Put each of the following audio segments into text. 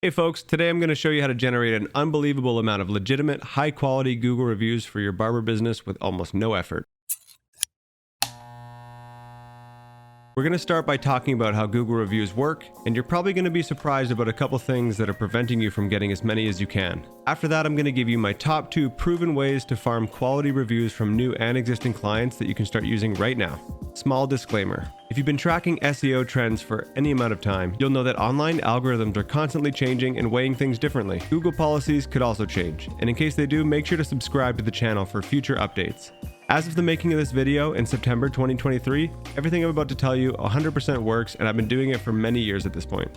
Hey folks, today I'm going to show you how to generate an unbelievable amount of legitimate, high-quality Google reviews for your barber business with almost no effort. We're going to start by talking about how Google reviews work, and you're probably going to be surprised about a couple things that are preventing you from getting as many as you can. After that, I'm going to give you my top 2 proven ways to farm quality reviews from new and existing clients that you can start using right now. Small disclaimer. If you've been tracking SEO trends for any amount of time, you'll know that online algorithms are constantly changing and weighing things differently. Google policies could also change, and in case they do, make sure to subscribe to the channel for future updates. As of the making of this video in September 2023, everything I'm about to tell you 100% works, and I've been doing it for many years at this point.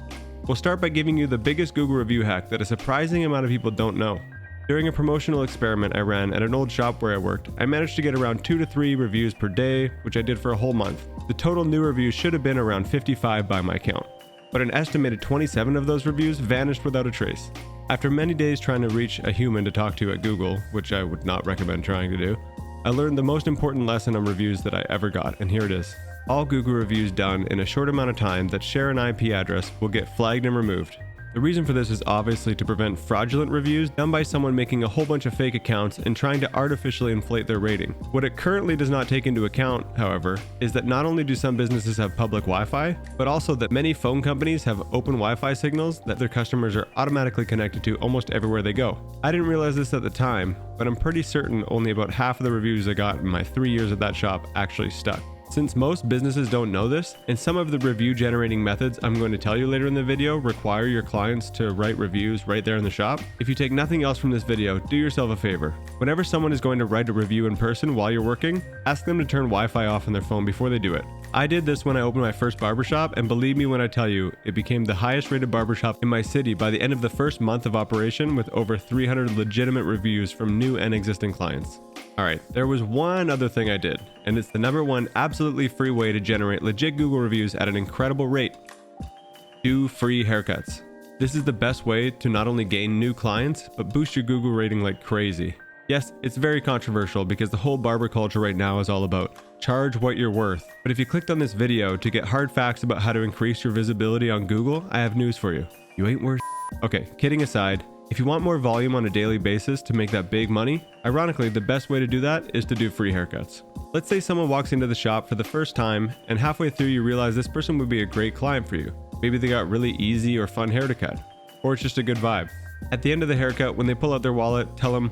We'll start by giving you the biggest Google review hack that a surprising amount of people don't know. During a promotional experiment I ran at an old shop where I worked, I managed to get around 2 to 3 reviews per day, which I did for a whole month. The total new reviews should have been around 55 by my count, but an estimated 27 of those reviews vanished without a trace. After many days trying to reach a human to talk to at Google, which I would not recommend trying to do, I learned the most important lesson on reviews that I ever got, and here it is. All Google reviews done in a short amount of time that share an IP address will get flagged and removed. The reason for this is obviously to prevent fraudulent reviews done by someone making a whole bunch of fake accounts and trying to artificially inflate their rating. What it currently does not take into account, however, is that not only do some businesses have public Wi-Fi, but also that many phone companies have open Wi-Fi signals that their customers are automatically connected to almost everywhere they go. I didn't realize this at the time, but I'm pretty certain only about half of the reviews I got in my 3 years at that shop actually stuck. Since most businesses don't know this, and some of the review generating methods I'm going to tell you later in the video require your clients to write reviews right there in the shop, if you take nothing else from this video, do yourself a favor. Whenever someone is going to write a review in person while you're working, ask them to turn Wi-Fi off on their phone before they do it. I did this when I opened my first barbershop, and believe me when I tell you, it became the highest rated barbershop in my city by the end of the first month of operation with over 300 legitimate reviews from new and existing clients. Alright, there was one other thing I did, and it's the #1 absolutely free way to generate legit Google reviews at an incredible rate. Do free haircuts. This is the best way to not only gain new clients, but boost your Google rating like crazy. Yes, it's very controversial because the whole barber culture right now is all about charge what you're worth. But if you clicked on this video to get hard facts about how to increase your visibility on Google, I have news for you. You ain't worth Okay, kidding aside, if you want more volume on a daily basis to make that big money, ironically, the best way to do that is to do free haircuts. Let's say someone walks into the shop for the first time, and halfway through you realize this person would be a great client for you. Maybe they got really easy or fun hair to cut, or it's just a good vibe. At the end of the haircut, when they pull out their wallet, tell them,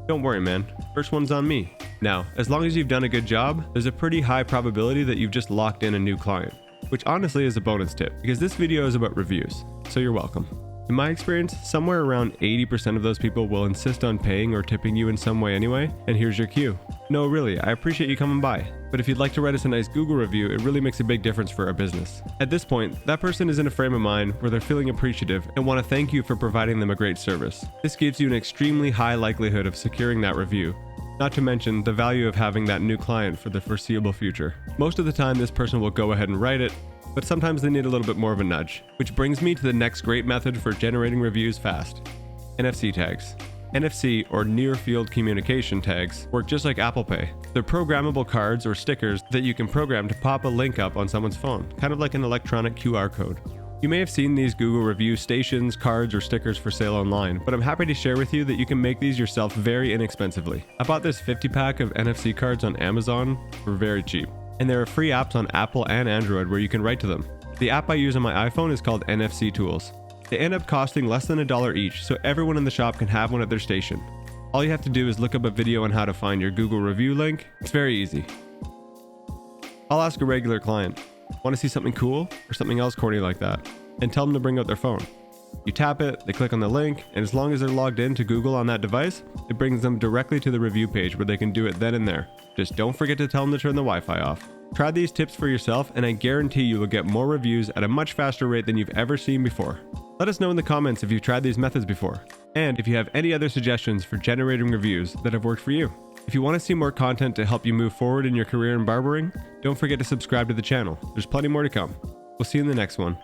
"Don't worry, man, first one's on me." Now, as long as you've done a good job, there's a pretty high probability that you've just locked in a new client, which honestly is a bonus tip, because this video is about reviews, so you're welcome. In my experience, somewhere around 80% of those people will insist on paying or tipping you in some way anyway, and here's your cue. No, really, I appreciate you coming by, but if you'd like to write us a nice Google review, it really makes a big difference for our business. At this point, that person is in a frame of mind where they're feeling appreciative and want to thank you for providing them a great service. This gives you an extremely high likelihood of securing that review, not to mention the value of having that new client for the foreseeable future. Most of the time, this person will go ahead and write it, but sometimes they need a little bit more of a nudge. Which brings me to the next great method for generating reviews fast. NFC tags. NFC, or Near Field Communication tags, work just like Apple Pay. They're programmable cards or stickers that you can program to pop a link up on someone's phone, kind of like an electronic QR code. You may have seen these Google review stations, cards, or stickers for sale online, but I'm happy to share with you that you can make these yourself very inexpensively. I bought this 50-pack of NFC cards on Amazon for very cheap. And there are free apps on Apple and Android where you can write to them. The app I use on my iPhone is called NFC Tools. They end up costing less than $1 each, so everyone in the shop can have one at their station. All you have to do is look up a video on how to find your Google review link. It's very easy. I'll ask a regular client, "Want to see something cool?" or something else corny like that, and tell them to bring out their phone. You tap it, they click on the link, and as long as they're logged in to Google on that device, it brings them directly to the review page where they can do it then and there. Just don't forget to tell them to turn the Wi-Fi off. Try these tips for yourself, and I guarantee you will get more reviews at a much faster rate than you've ever seen before. Let us know in the comments if you've tried these methods before, and if you have any other suggestions for generating reviews that have worked for you. If you want to see more content to help you move forward in your career in barbering, don't forget to subscribe to the channel. There's plenty more to come. We'll see you in the next one.